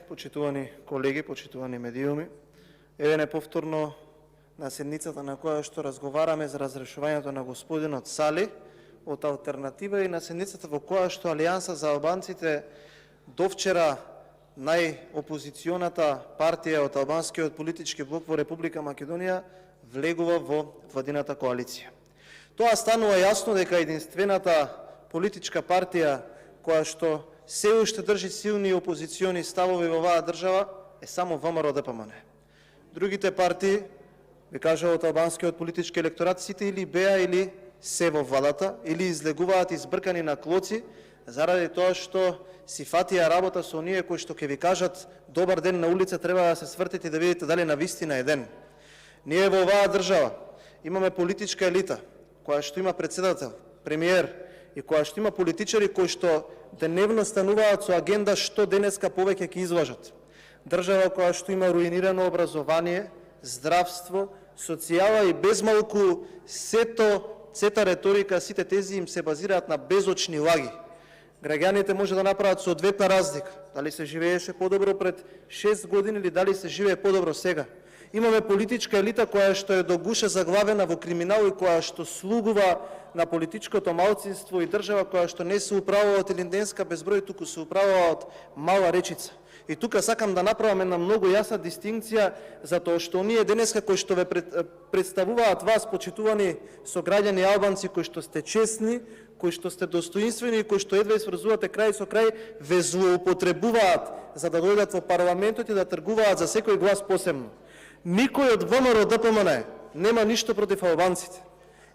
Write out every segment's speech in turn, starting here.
Почитувани колеги, почитувани медиуми, еве неповторно на седницата на која што разговараме за разрешувањето на господинот Сали од Алтернатива и на седницата во која што Алијанса за албанците довчера најопозиционата партија од албанскиот политички блок во Република Македонија влегува во владината коалиција. Тоа станува јасно дека единствената политичка партија која што се уште држи силни опозициони ставови во оваа држава е само ВМРО-ДПМН. Другите партии, ви кажа од албанскиот политички електорат, сите или беа или се во владата, или излегуваат избркани на клоци, заради тоа што си фатија работа со оние кои што ќе ви кажат добар ден на улица, треба да се свртите и да видите дали навистина е ден. Ние во оваа држава имаме политичка елита, која што има председател, премиер, и која што има политичари кои што деневно стануваат со агенда што денеска повеќе ќе излажат. Држава која што има руинирано образование, здравство, социјала и безмалку сета реторика, сите тези им се базираат на безочни лаги. Граѓаните може да направат соодветна разлика, дали се живееше подобро пред 6 години или дали се живее подобро сега. Имаме политичка елита која што е до гуша заглавена во криминал и која што слугува на политичкото малцинство и држава која што не се управува од Илинденска безброј, туку се управува од мала речица. И тука сакам да направам една многу јасна дистинкција, затоа што оние денеска кои што ве представуваат вас, почитувани сограѓани албанци, кои што сте честни, кои што сте достоинствени и кои што едва сврзувате крај со крај, ве злоупотребуваат за да дојдат во парламентот и да тргуваат за секој глас посебно. Никој од ВМРО-ДПМН нема ништо против албанците.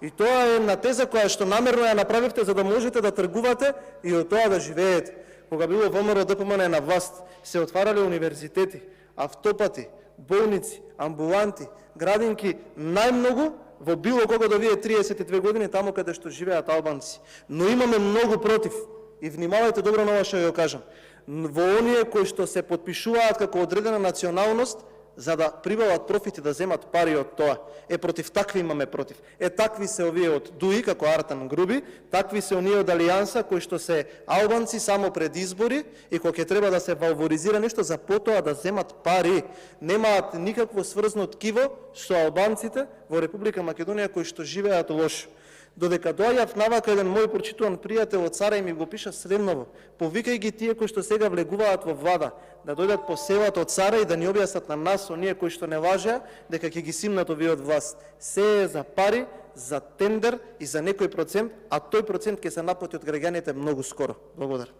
И тоа е една теза која што намерно ја направивте за да можете да тргувате и од тоа да живеете. Кога било ВМРО-ДПМН на власт, се отварале универзитети, автопати, болници, амбуланти, градинки, најмногу во било кога до вие 32 години таму каде што живеат албанци. Но имаме многу против. И внимавајте добро на ова што ја кажам. Во оние кои што се потпишуваат како одредена националност, за да прибават профит и да земат пари од тоа. Против такви имаме против. Такви се овие од ДУИ, како Артан Груби, такви се оние од Алијанса, кои што се албанци само пред избори и кога ќе треба да се валворизира нешто, за потоа да земат пари. Немаат никакво сврзно ткиво со албанците во Република Македонија кои што живеат лошо. Додека доаѓав навака еден мој прочитуван пријател од Сарај ми го пиша следново: повикај ги тие кои што сега влегуваат во влада, да дојдат по селата од Сарај и да ни објаснат на нас, оние кои што не важеа, дека ќе ги симнат овие од власт. Се е за пари, за тендер и за некој процент, а тој процент ќе се наплати од граѓаните многу скоро. Благодарам.